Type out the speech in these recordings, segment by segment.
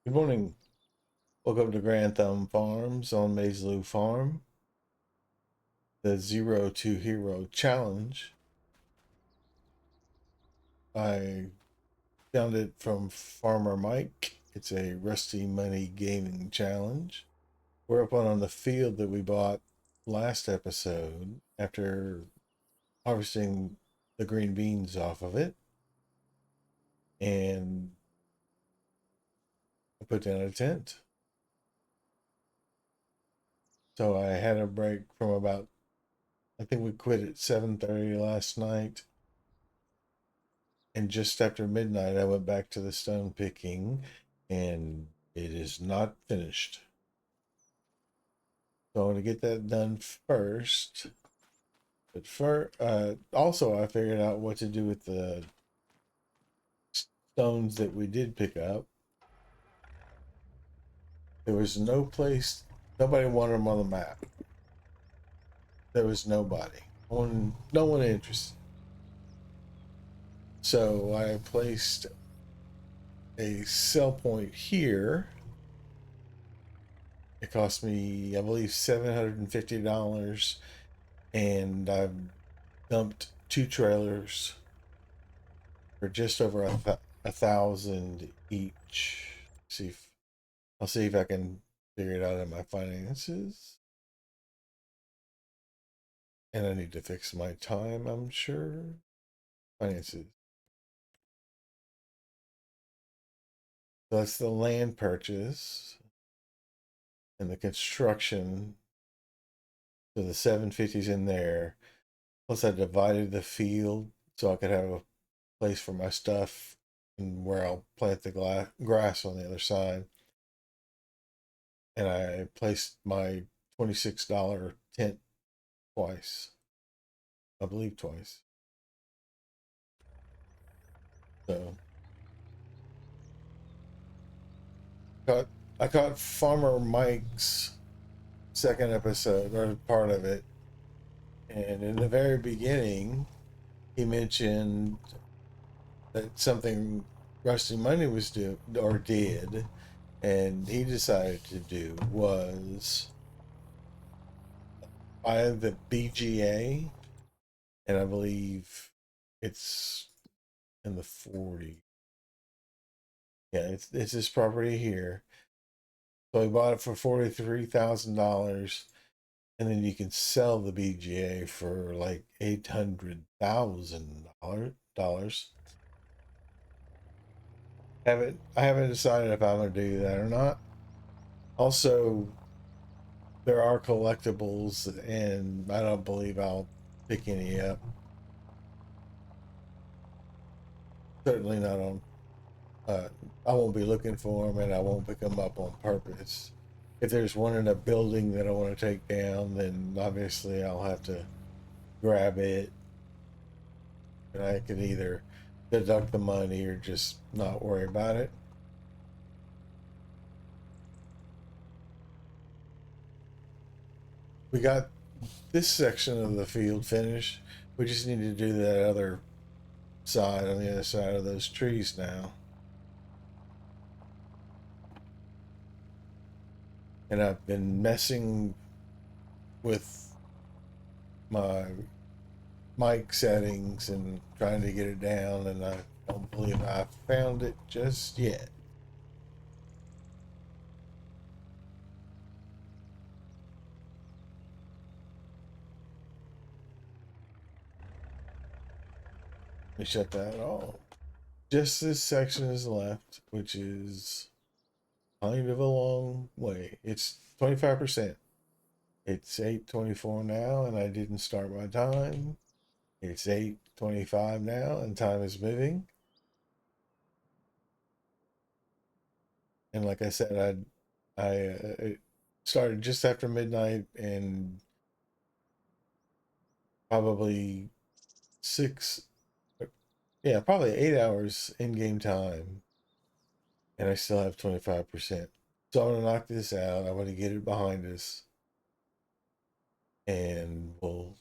Good morning. Welcome to Grand Thumb Farms on Maizy Lou Farm, the Zero to Hero Challenge. I found it from Farmer Mike. It's a Rusty Money Gaming Challenge. We're up on the field that we bought last episode after harvesting the green beans off of it. And I put down a tent. So I had a break from about, I think we quit at 7:30 last night. And just after midnight, I went back to the stone picking, and it is not finished. So I want to get that done first. But also, I figured out what to do with the stones that we did pick up. There was no place, nobody wanted them on the map. There was nobody, no one interested. So I placed a sell point here. It cost me, I believe, $750, and I've dumped two trailers for just over a thousand each. I'll see if I can figure it out in my finances. And I need to fix my time, I'm sure. Finances. So that's the land purchase and the construction. So the 750's in there. Plus I divided the field so I could have a place for my stuff and where I'll plant the grass on the other side. And I placed my $26 tent twice. I believe twice. So caught I caught Farmer Mike's second episode or part of it, and in the very beginning, he mentioned that something Rusty Money was do or did, and he decided to do was buy the BGA, and I believe it's in the 40. Yeah, it's this property here. So he bought it for $43,000, and then you can sell the BGA for like $800,000. I haven't decided if I'm gonna do that or not. Also, there are collectibles, and I don't believe I'll pick any up. Certainly not on. Uh, I won't be looking for them, and I won't pick them up on purpose. If there's one in a building that I want to take down, then obviously I'll have to grab it, and I could either deduct the money or just not worry about it. We got this section of the field finished. We just need to do that other side on the other side of those trees now. And I've been messing with my mic settings and trying to get it down, and I don't believe I found it just yet. Let me shut that off. Just this section is left, which is kind of a long way. It's 25%. It's 8:24 now, and I didn't start my time. It's 8:25 now, and time is moving. And like I said, it started just after midnight, and probably six, yeah, probably 8 hours in game time, and I still have 25%. So I'm gonna knock this out. I'm gonna get it behind us, and we'll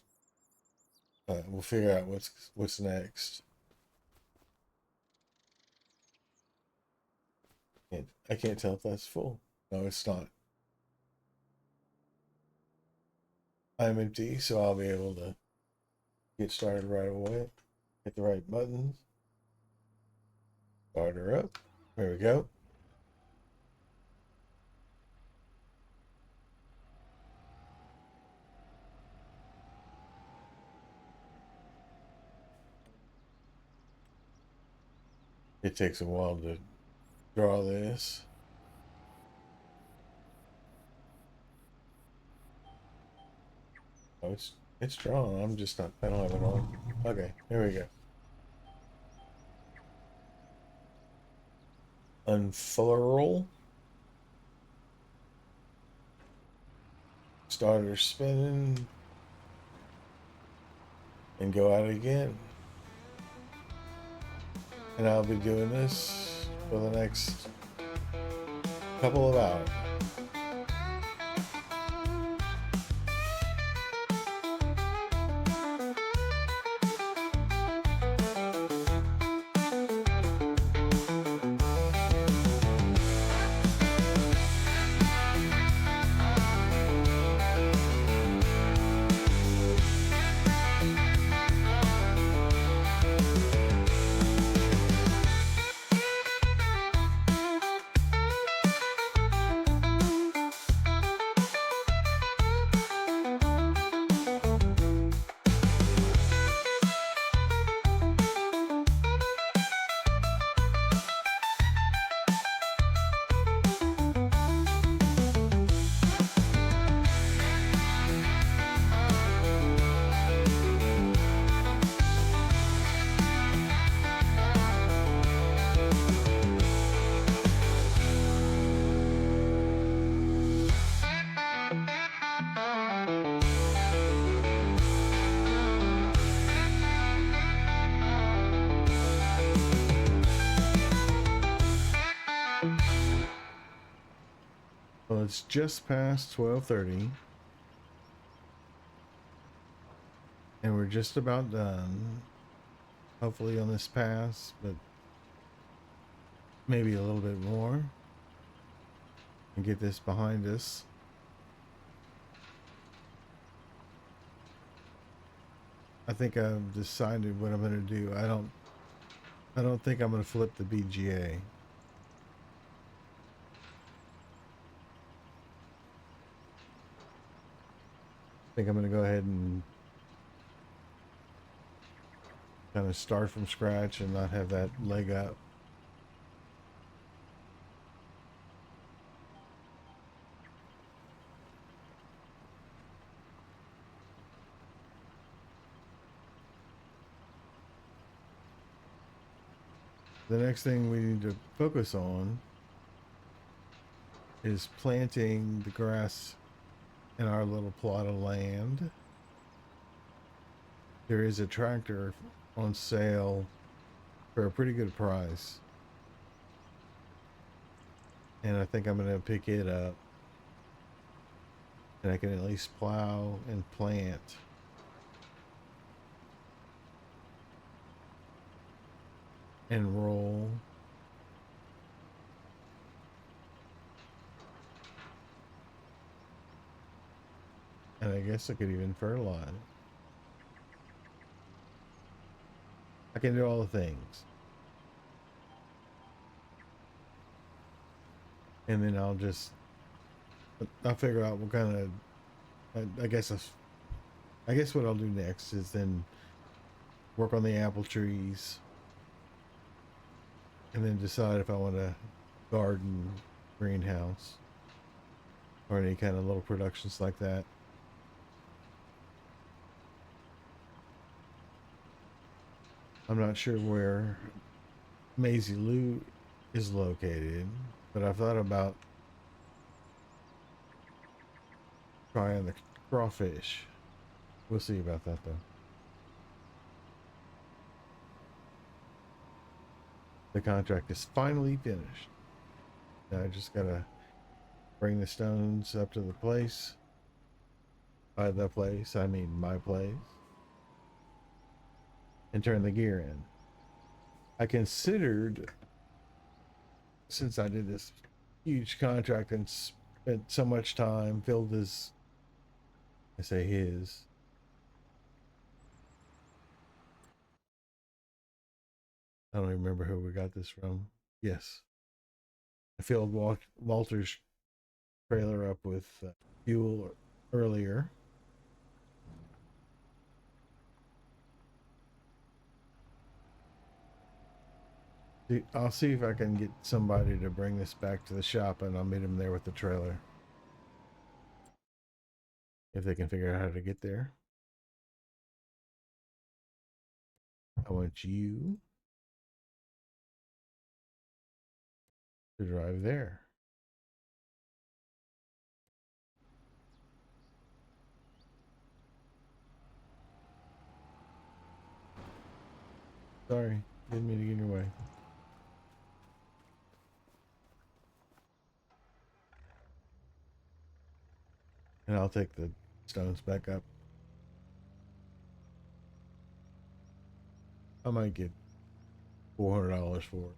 figure out what's next. I can't tell if that's full. No, it's not. I'm empty, so I'll be able to get started right away. Hit the right buttons. Start her up. There we go. It takes a while to draw this. Oh, it's drawn. I'm just not. I don't have it on. Okay, here we go. Unfurl. Start her spinning. And go out again. And I'll be doing this for the next couple of hours. Well, it's just past 12:30, and we're just about done. Hopefully on this pass, but maybe a little bit more, and get this behind us. I think I've decided what I'm going to do. I don't think I'm going to flip the BGA. I think I'm going to go ahead and kind of start from scratch and not have that leg up. The next thing we need to focus on is planting the grass in our little plot of land. There is a tractor on sale for a pretty good price, and I think I'm going to pick it up, and I can at least plow and plant. And roll. And I guess I could even fertilize. I can do all the things. And then I'll figure out what kind of, I guess what I'll do next is then work on the apple trees, and then decide if I want a garden, greenhouse, or any kind of little productions like that. I'm not sure where Maizy Lou is located, but I've thought about trying the crawfish. We'll see about that though. The contract is finally finished. Now I just gotta bring the stones up to the place. By the place, I mean my place. And turn the gear in. I considered since I did this huge contract and spent so much time, filled his, I say his. I don't even remember who we got this from. Yes. I filled Walter's trailer up with fuel earlier. I'll see if I can get somebody to bring this back to the shop, and I'll meet him there with the trailer. If they can figure out how to get there. I want you to drive there. Sorry, didn't mean to get in your way. And I'll take the stones back up. I might get $400 for it.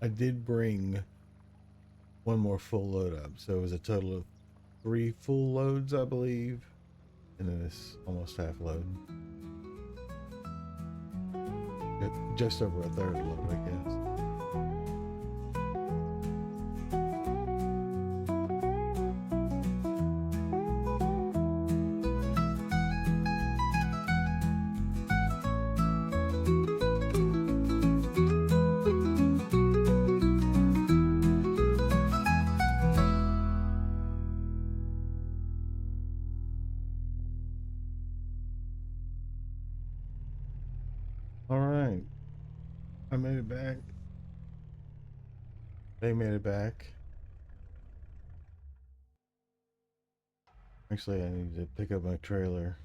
I did bring one more full load up, so it was a total of 3 full loads, I believe, and then this almost half load. Just over a third load, I guess. All right, I made it back. They made it back. Actually, I need to pick up my trailer.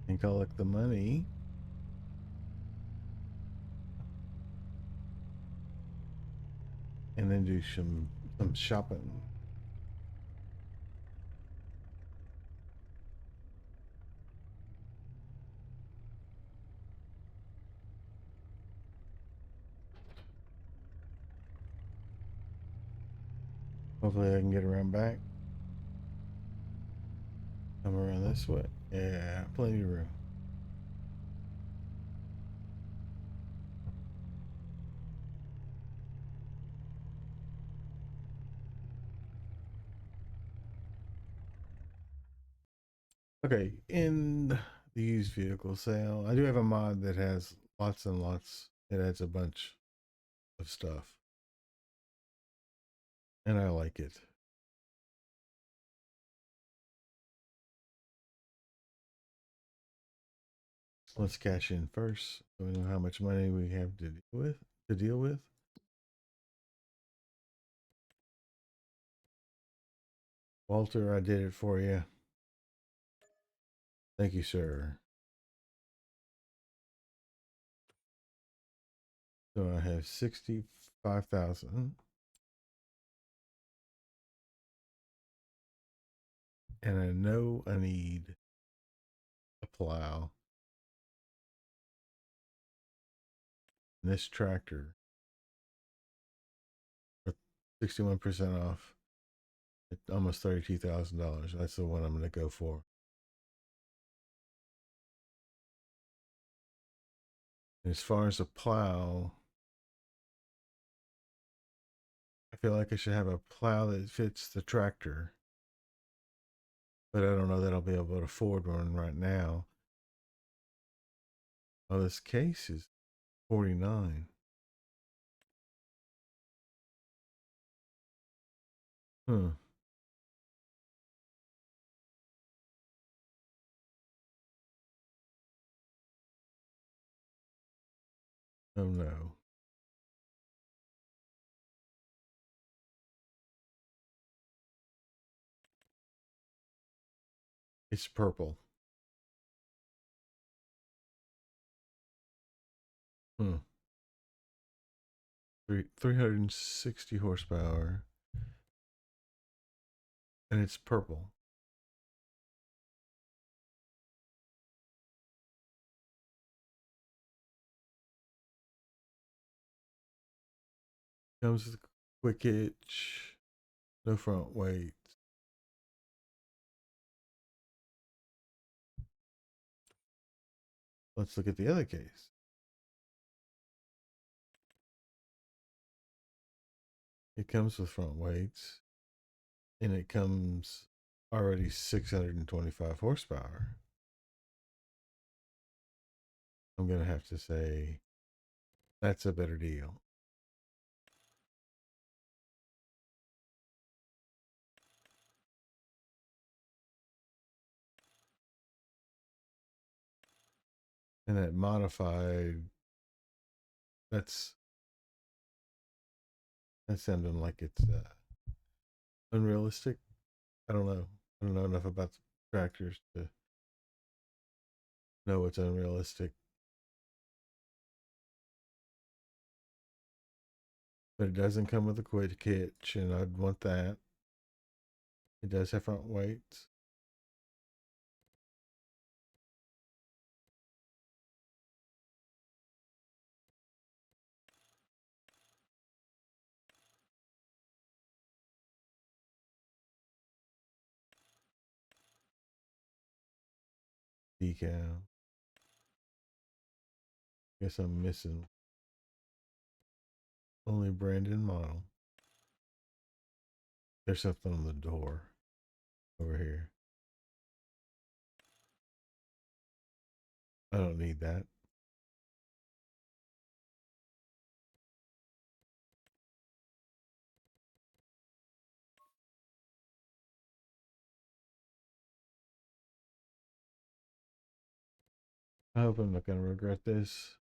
And collect the money. And then do some shopping. Hopefully I can get around back. Come around this way. Yeah, plenty of room. Okay, in the used vehicle sale, I do have a mod that has lots and lots. It adds a bunch of stuff. And I like it. Let's cash in first so we know how much money we have to deal with. Walter, I did it for you. Thank you, sir. So I have 65,000. And I know I need a plow. And this tractor for 61% off. It's almost $32,000. That's the one I'm going to go for. And as far as a plow, I feel like I should have a plow that fits the tractor. But I don't know that I'll be able to afford one right now. Oh, this case is 49. Huh. Oh no. It's purple. Huh. 360 horsepower. and it's purple. Comes with quick hitch, no front weight. Let's look at the other case. It comes with front weights, and it comes already 625 horsepower. I'm going to have to say that's a better deal. And that modified, that's sounding like it's unrealistic. I don't know. I don't know enough about tractors to know it's unrealistic. But it doesn't come with a quick hitch, and I'd want that. It does have front weights. Decal. Guess I'm missing only brand and model. There's something on the door over here. I don't need that. I hope I'm not going to regret this.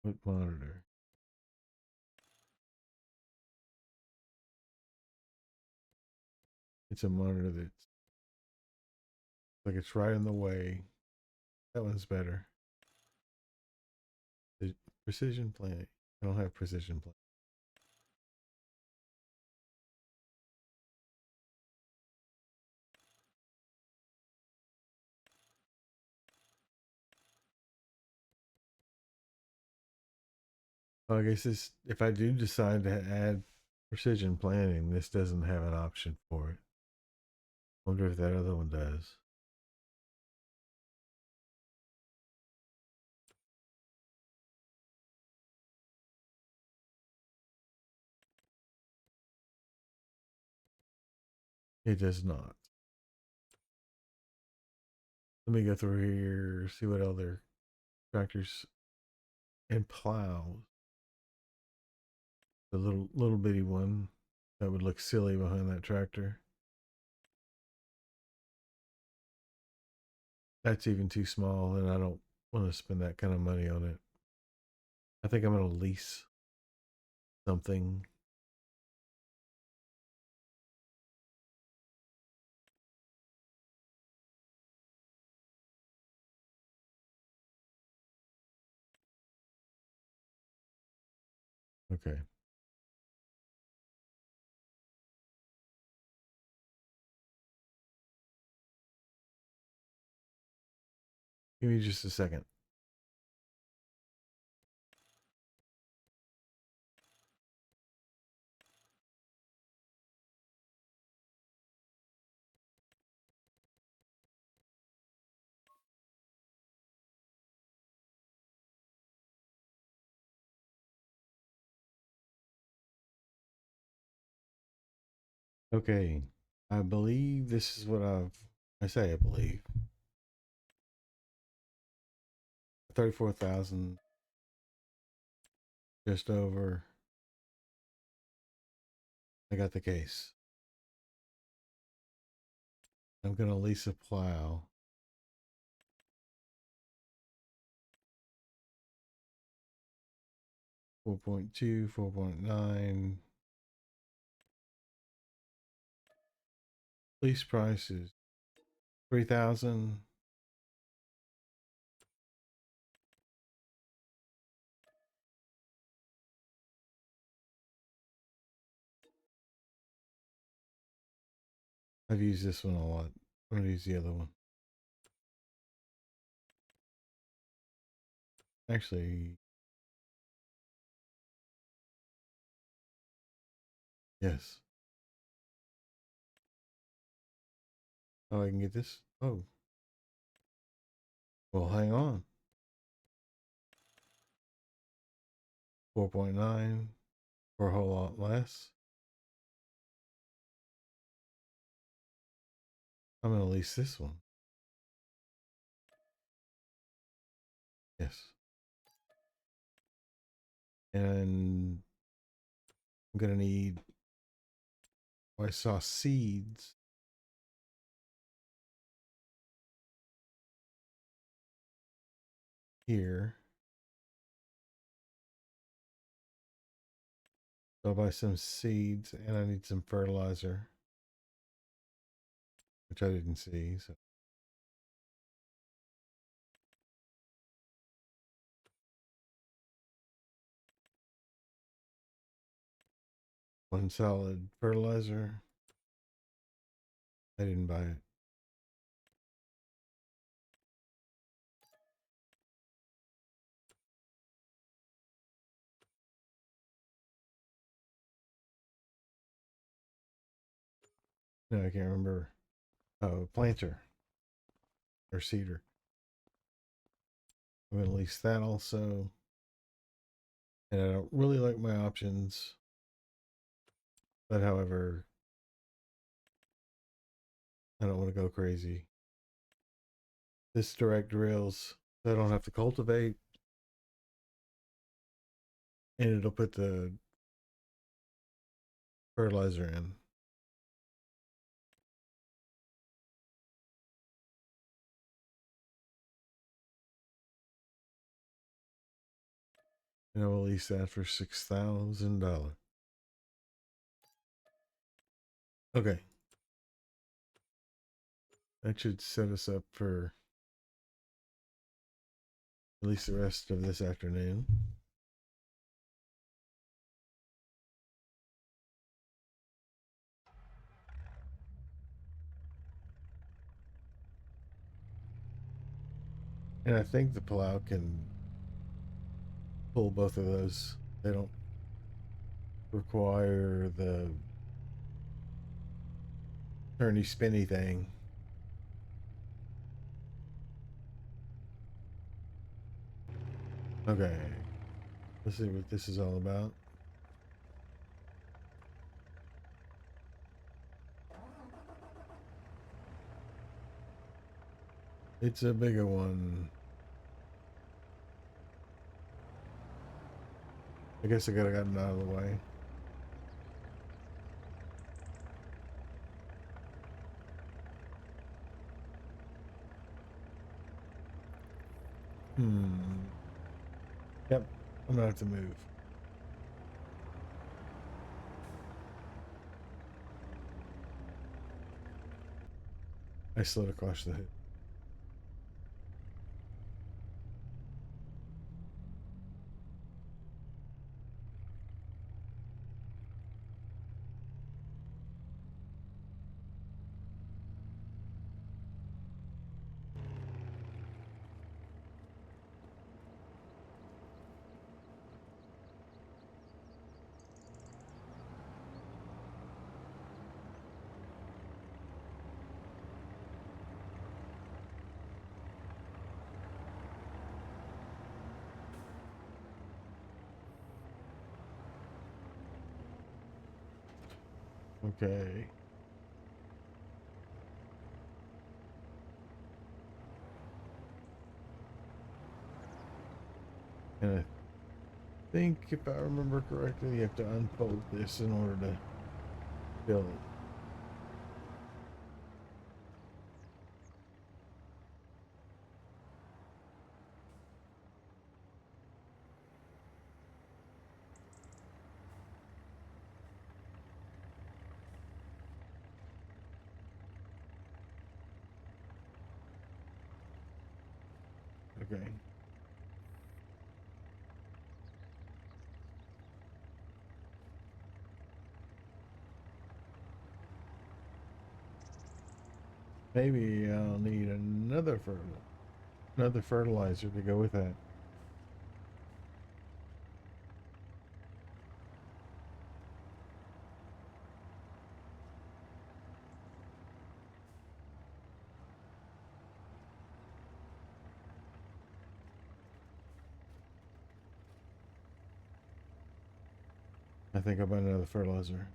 What monitor? It's a monitor that's like it's right in the way. That one's better. The precision planning. I don't have precision planning. Well, I guess this, if I do decide to add precision planning, this doesn't have an option for it. I wonder if that other one does. It does not. Let me go through here, see what other tractors and plows. The little bitty one that would look silly behind that tractor. That's even too small, and I don't want to spend that kind of money on it. I think I'm going to lease something. Okay. Give me just a second. Okay. I believe this is what I say I believe. 34,000, just over. I got the case. I'm going to lease a plow. 4.2, 4.9. Lease price is 3,000. I've used this one a lot. I'm going to use the other one. Actually, yes. Oh, I can get this? Oh. Well, hang on. 4.9 for a whole lot less. I'm going to lease this one. Yes. And I'm going to need, oh, I saw seeds here. So I'll buy some seeds and I need some fertilizer, which I didn't see. So one solid fertilizer. I didn't buy it. No, I can't remember. Oh, planter or cedar. I'm going to lease that also. And I don't really like my options. But however, I don't want to go crazy. This direct drills, so I don't have to cultivate. And it'll put the fertilizer in. And I will lease that for $6,000. Okay. That should set us up for at least the rest of this afternoon. And I think the plow can pull both of those. They don't require the turny spinny thing. Okay. Let's see what this is all about. It's a bigger one. I guess I could have gotten out of the way. Yep. I'm gonna have to move. I slid across the hood. Okay. And I think if I remember correctly, you have to unfold this in order to fill it. Okay. Maybe I'll need another fertilizer to go with that. I think I'll buy another fertilizer.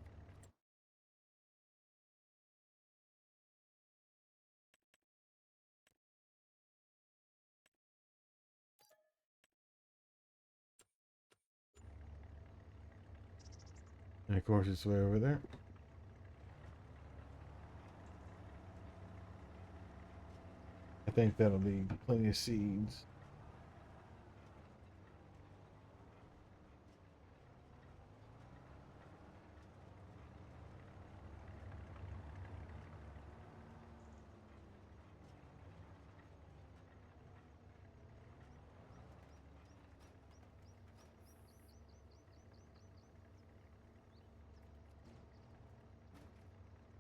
And of course it's way over there. I think that'll be plenty of seeds.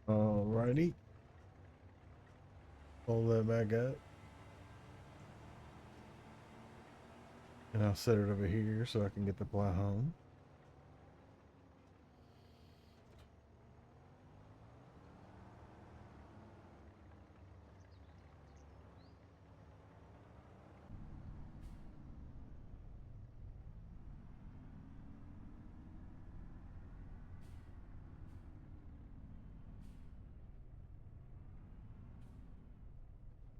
Alrighty. Pull that back up. And I'll set it over here so I can get the plow home.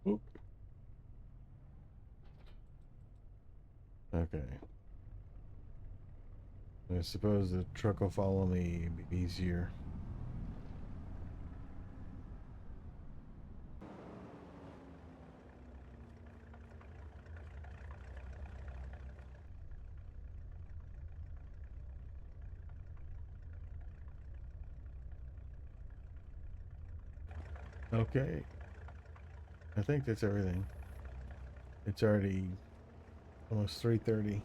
Oop. Okay. I suppose the truck will follow me. It'd be easier. Okay. I think that's everything. It's already almost 3:30.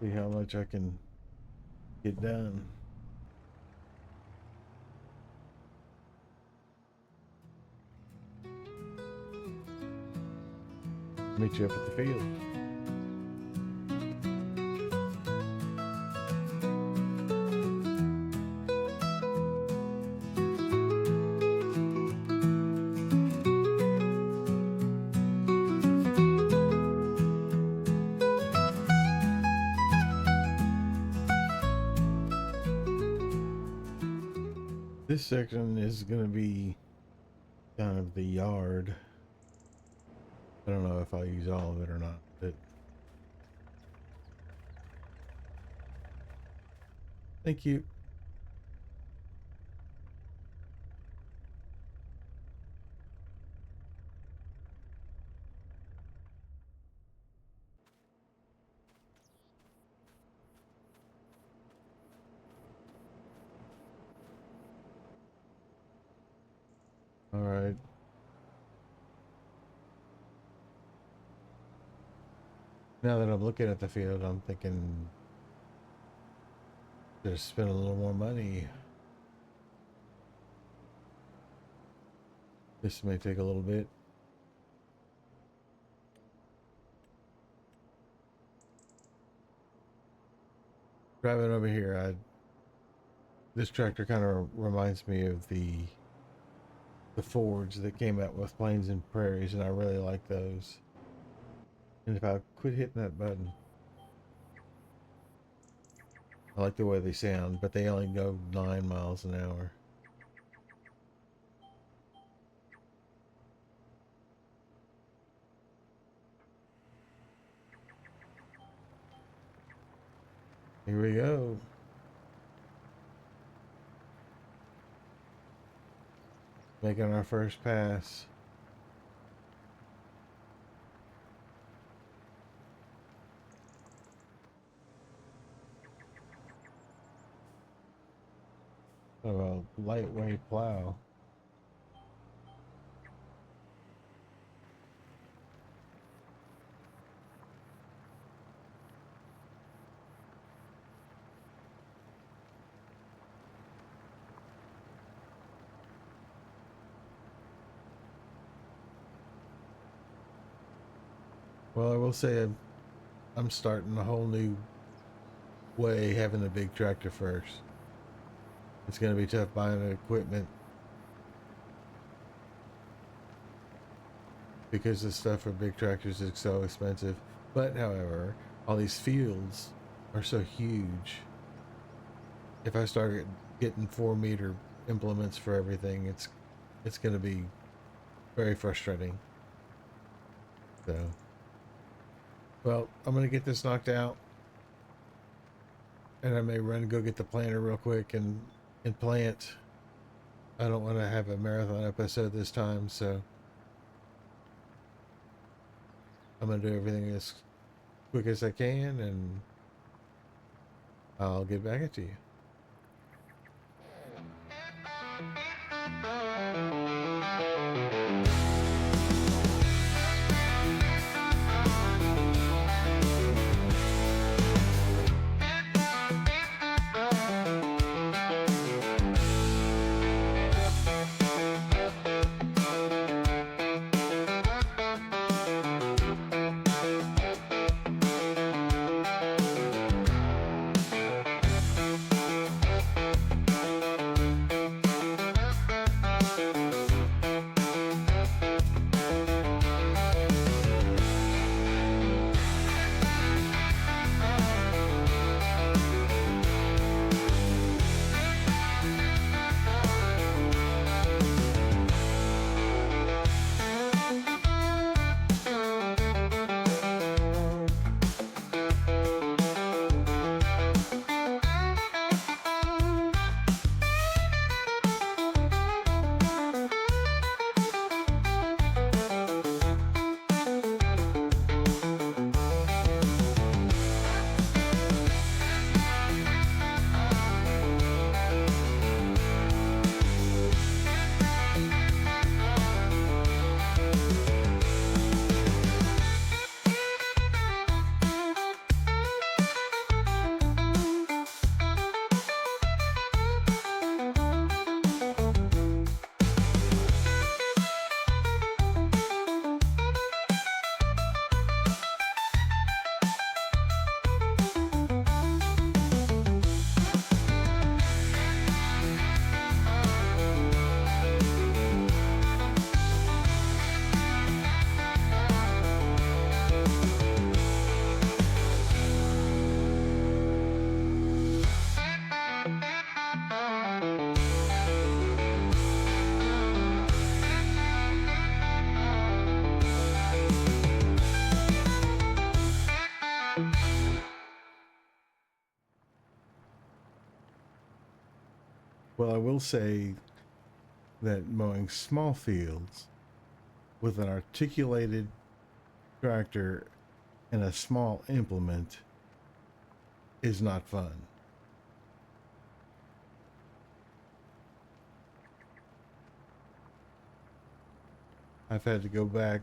See how much I can get done. Meet you up at the field. This section is going to be kind of the yard. I don't know if I'll use all of it or not, but thank you. All right. Now that I'm looking at the field, I'm thinking just spend a little more money. This may take a little bit. Driving over here, this tractor kind of reminds me of the Fords that came out with Plains and Prairies, and I really like those. And if I quit hitting that button, I like the way they sound, but they only go 9 miles an hour. Here we go. Making our first pass. Of a lightweight plow. Well, I will say I'm starting a whole new way having a big tractor first. It's going to be tough buying the equipment because the stuff for big tractors is so expensive. But however, all these fields are so huge. If I start getting 4 meter implements for everything, it's going to be very frustrating. So, well, I'm going to get this knocked out, and I may run and go get the planter real quick and plant. I don't want to have a marathon episode this time, so I'm going to do everything as quick as I can, and I'll get back at you. Well, I will say that mowing small fields with an articulated tractor and a small implement is not fun. I've had to go back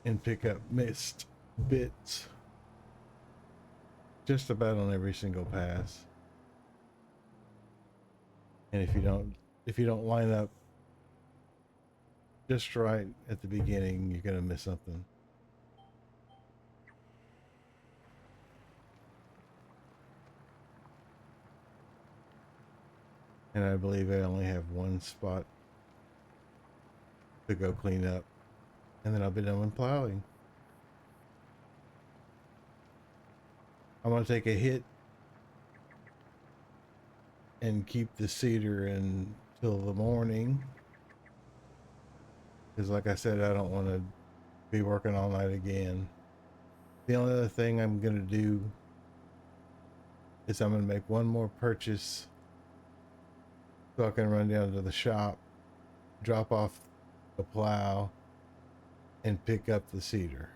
and pick up missed bits just about on every single pass. And if you don't line up just right at the beginning, you're going to miss something. And I believe I only have one spot to go clean up, and then I'll be done with plowing. I'm going to take a hit and keep the cedar until the morning, because like I said, I don't want to be working all night again. The only other thing I'm going to do is I'm going to make one more purchase so I can run down to the shop, drop off the plow, and pick up the cedar.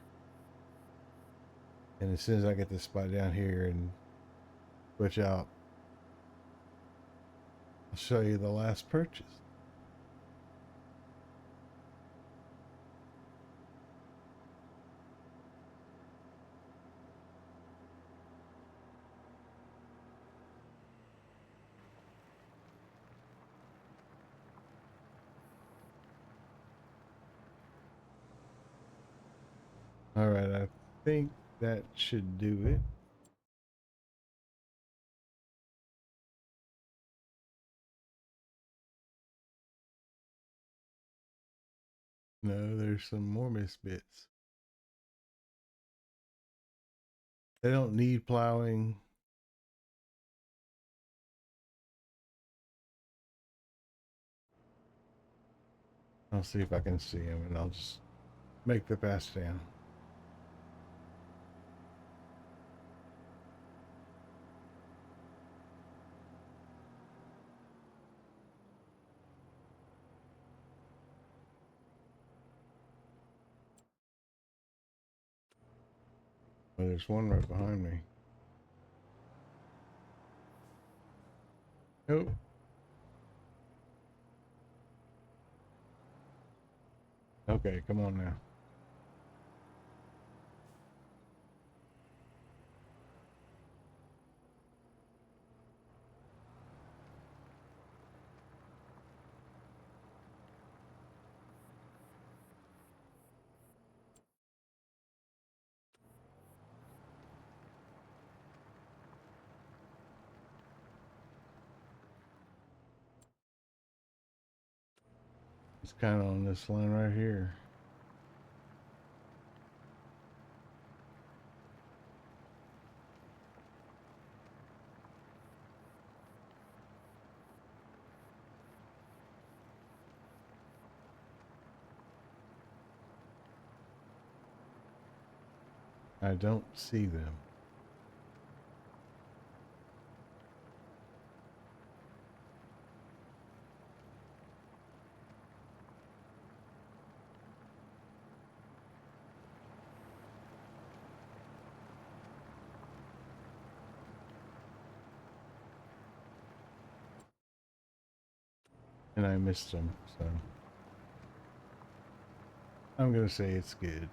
And as soon as I get this spot down here and switch out, I'll show you the last purchase. All right, I think that should do it. No, there's some more missed bits. They don't need plowing. I'll see if I can see them, and I'll just make the pass down. Oh, there's one right behind me. Nope. Okay, come on now. It's kind of on this line right here. I don't see them. And I missed them, so I'm gonna say it's good.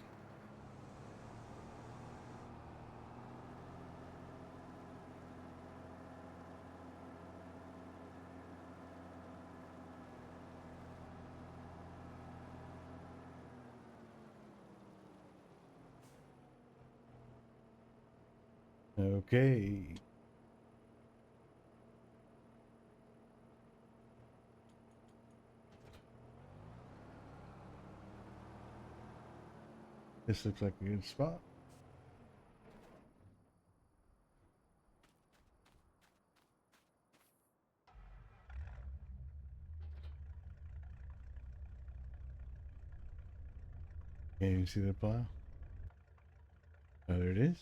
Okay. This looks like a good spot. Can you see the plow? Oh, there it is.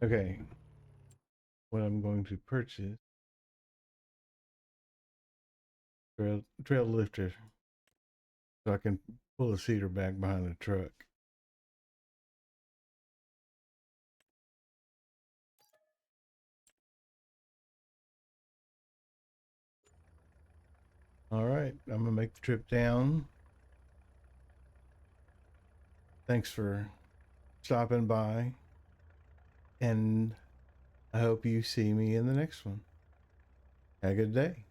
Okay. What I'm going to purchase, trail lifter, so I can pull the cedar back behind the truck. All right, I'm gonna make the trip down. Thanks for stopping by, and I hope you see me in the next one. Have a good day.